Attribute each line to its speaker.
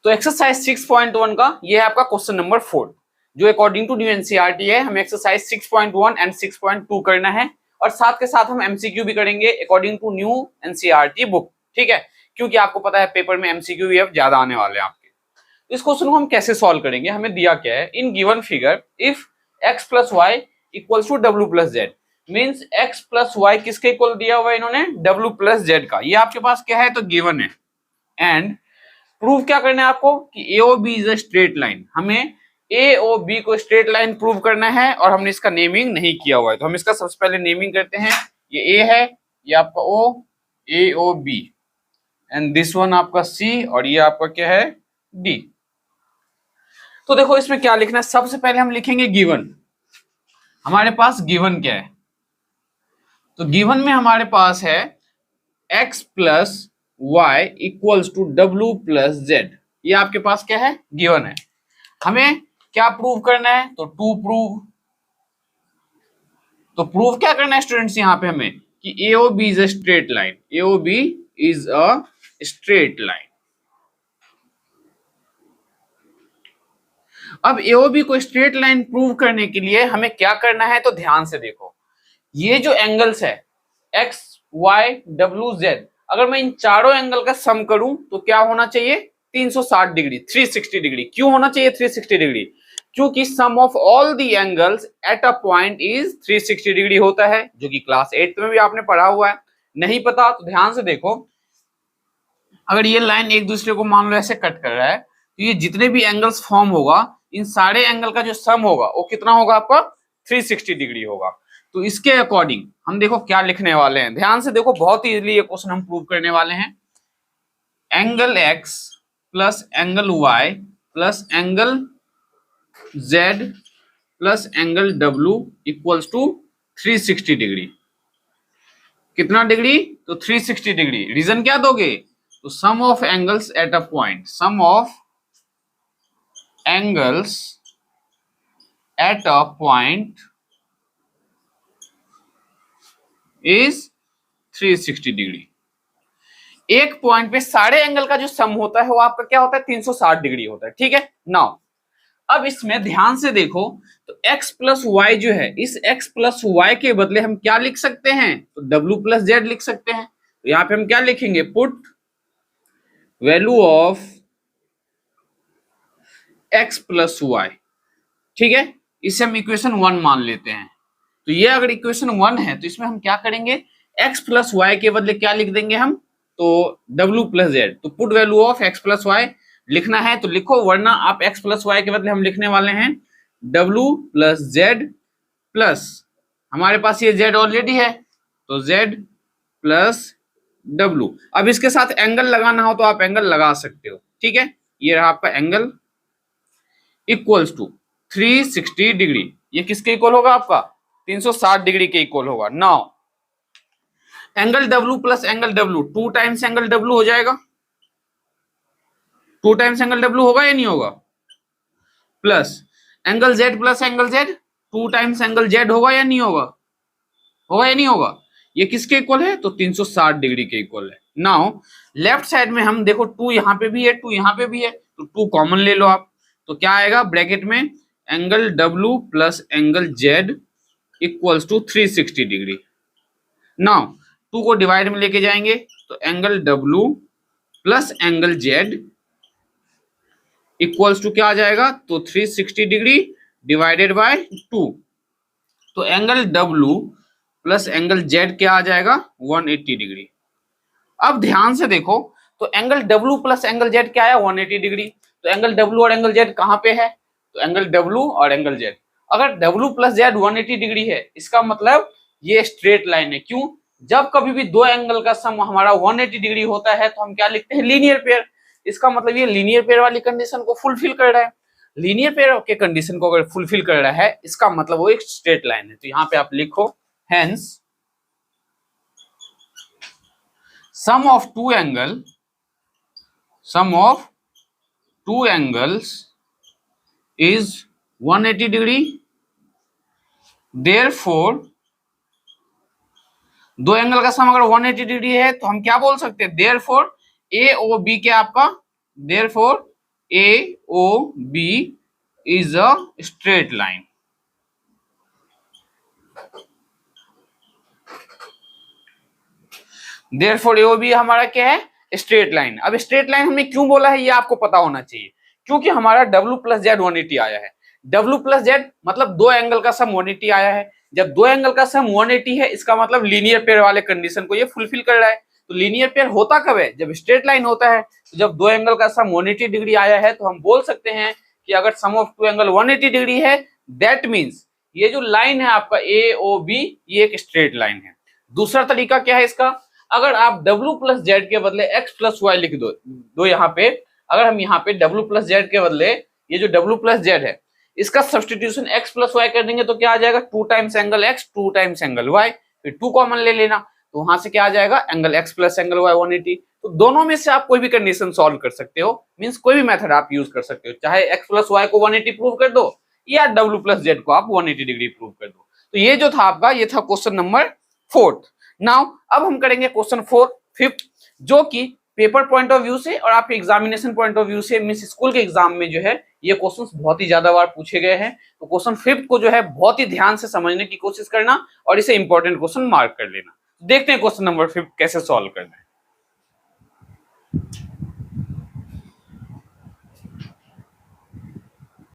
Speaker 1: तो एक्सरसाइज 6.1 का ये है आपका क्वेश्चन नंबर 4, जो अकॉर्डिंग टू न्यू एनसीईआरटी है। हमें एक्सरसाइज 6.1 एंड 6.2 करना है और साथ के साथ हम एमसीक्यू भी करेंगे according to new NCERT book, ठीक है, क्योंकि आपको पता है पेपर में एमसीक्यू भी अब ज्यादा आने वाले हैं आपके। इस क्वेश्चन को हम कैसे सॉल्व करेंगे, हमें दिया क्या है, in given figure if x plus y equals to डब्ल्यू plus z, means x plus y किसके इक्वल दिया हुआ है इन्होंने, w प्लस जेड का। ये आपके पास क्या है, तो गिवन है। एंड प्रूव क्या करना है आपको कि A O B is a straight line, हमें ए ओ बी को स्ट्रेट लाइन प्रूव करना है और हमने इसका नेमिंग नहीं किया हुआ है, तो हम इसका सबसे पहले नेमिंग करते हैं। ये ए है, ये आपका O, A O B, and this one आपका सी, और ये आपका क्या है, डी। तो देखो इसमें क्या लिखना है, सबसे पहले हम लिखेंगे गिवन। हमारे पास गिवन क्या है, तो गिवन में हमारे पास है x plus y equals to डब्ल्यू प्लस जेड। ये आपके पास क्या है, गिवन है। हमें क्या प्रूव करना है, तो टू प्रूव। तो प्रूव क्या करना है स्टूडेंट्स यहाँ पे हमें कि A O B is a straight line, A O B is a straight line. अब ए ओ बी को स्ट्रेट लाइन प्रूव करने के लिए हमें क्या करना है, तो ध्यान से देखो, ये जो एंगल्स है एक्स वाई डब्ल्यू जेड, अगर मैं इन चारों एंगल का सम करूं तो क्या होना चाहिए, 360 डिग्री, 360 डिग्री। क्यों होना चाहिए 360 डिग्री, क्योंकि sum of all the angles at a point is 360 degree होता है, जो कि क्लास 8 में भी आपने पढ़ा हुआ है। नहीं पता तो ध्यान से देखो, अगर ये लाइन एक दूसरे को मान लो ऐसे कट कर रहा है, तो ये जितने भी एंगल्स फॉर्म होगा, इन सारे एंगल का जो सम होगा वो कितना होगा आपका, 360 डिग्री होगा। तो इसके अकॉर्डिंग हम देखो क्या लिखने वाले हैं, ध्यान से देखो, बहुत ही इजीली ये क्वेश्चन हम प्रूव करने वाले हैं। Angle x plus angle y plus angle z plus angle w equals to 360 degree. कितना डिग्री, तो 360 डिग्री। रीजन क्या दोगे, तो sum of angles at a point, sum of angles at a point is 360 degree. एक point पे सारे angle का जो सम होता है वो आपका क्या होता है, 360 डिग्री होता है, ठीक है। नाउ अब इसमें ध्यान से देखो, तो x प्लस वाई जो है, इस x प्लस वाई के बदले हम क्या लिख सकते हैं, तो w प्लस जेड लिख सकते हैं। तो यहाँ पे हम क्या लिखेंगे, put value of x plus y, ठीक है। इसे हम इक्वेशन 1 मान लेते हैं। तो ये अगर इक्वेशन 1 है तो इसमें हम क्या करेंगे, x प्लस वाई के बदले क्या लिख देंगे हम, तो w प्लस जेड। तो put value of x plus y लिखना है तो लिखो, वरना आप x प्लस वाई के बदले हम लिखने वाले हैं w प्लस जेड प्लस, हमारे पास ये z ऑलरेडी है तो z प्लस w। अब इसके साथ एंगल लगाना हो तो आप एंगल लगा सकते हो, ठीक है। ये रहा आपका एंगल इक्वल्स टू 360 डिग्री। ये किसके इक्वल होगा आपका, 360 डिग्री के इक्वल होगा। Now angle W plus angle W, 2 times angle W हो जाएगा, 2 टाइम्स एंगल W होगा या नहीं होगा, plus angle Z plus angle Z, 2 times angle Z होगा या नहीं होगा, होगा या नहीं होगा। ये किसके इक्वल है, तो 360 डिग्री के इक्वल है। नाउ लेफ्ट साइड में हम देखो 2 यहाँ पे भी है, 2 यहाँ पे भी है, तो 2 कॉमन ले लो आप, तो क्या आएगा ब्रैकेट में, angle W plus angle Z equals to 360 degree. Now 2 को डिवाइड में लेके जाएंगे तो angle W plus angle Z equals to क्या आ जाएगा, तो 360 डिग्री डिवाइडेड बाय 2। तो angle W plus angle Z क्या आ जाएगा, 180 डिग्री। अब ध्यान से देखो, तो angle W plus angle Z क्या है, 180 डिग्री। तो एंगल W और एंगल Z कहाँ पे है, तो एंगल W और एंगल Z, अगर W प्लस Z 180 डिग्री है, इसका मतलब ये स्ट्रेट लाइन है। क्यों, जब कभी भी दो एंगल का सम हमारा 180 डिग्री होता है तो हम क्या लिखते हैं, लीनियर पेयर। इसका मतलब ये लीनियर पेयर वाली कंडीशन को फुलफिल कर रहा है। लीनियर पेयर के कंडीशन को अगर फुलफिल कर रहा है, इसका मतलब वो एक स्ट्रेट लाइन है। तो यहाँ पे आप लिखो, hence sum of two angles is 180 degree, therefore दो एंगल का सम अगर 180 डिग्री है तो हम क्या बोल सकते हैं, therefore AOB क्या आपका, therefore AOB is a straight line। Therefore AOB हमारा क्या है, स्ट्रेट लाइन। अब स्ट्रेट लाइन हमने क्यों बोला है ये आपको पता होना चाहिए, क्योंकि हमारा W प्लस जेड 180 आया है। W प्लस जेड मतलब दो एंगल का सम 180 आया है। जब दो एंगल का सम 180 है, इसका मतलब लीनियर पेयर वाले कंडीशन को ये फुलफिल कर रहा है। तो लीनियर पेयर होता कब है, जब स्ट्रेट लाइन होता है। तो जब दो एंगल का सम 180 डिग्री आया है, तो हम बोल सकते हैं कि अगर सम ऑफ टू एंगल 180 डिग्री है, दैट मीन्स ये जो लाइन है आपका AOB, ये एक स्ट्रेट लाइन है। दूसरा तरीका क्या है इसका, अगर आप W प्लस जेड के बदले x प्लस वाई लिख दो यहाँ पे, अगर हम यहाँ पे W प्लस जेड के बदले ये जो W प्लस जेड है, इसका सब्सटीट्यूशन x प्लस वाई कर देंगे तो क्या आ जाएगा, 2 times angle x 2 times angle y, फिर 2 कॉमन ले लेना, तो वहां से क्या आ जाएगा, angle x plus angle y 180। तो दोनों में से आप कोई भी कंडीशन सॉल्व कर सकते हो, मींस कोई भी मेथड आप यूज कर सकते हो, चाहे x प्लस वाई को 180 प्रूव कर दो या W प्लस जेड को आप 180 डिग्री प्रूव कर दो। तो ये जो था आपका, ये था क्वेश्चन नंबर 4। नाउ अब हम करेंगे क्वेश्चन 5, जो कि पेपर पॉइंट ऑफ व्यू से और आपके एग्जामिनेशन पॉइंट ऑफ व्यू से, मींस स्कूल के एग्जाम में जो है ये क्वेश्चंस बहुत ही ज्यादा बार पूछे गए हैं। तो क्वेश्चन 5 को जो है बहुत ही ध्यान से समझने की कोशिश करना और इसे इंपॉर्टेंट क्वेश्चन मार्क कर लेना। देखते हैं क्वेश्चन नंबर 5 कैसे सॉल्व करना है।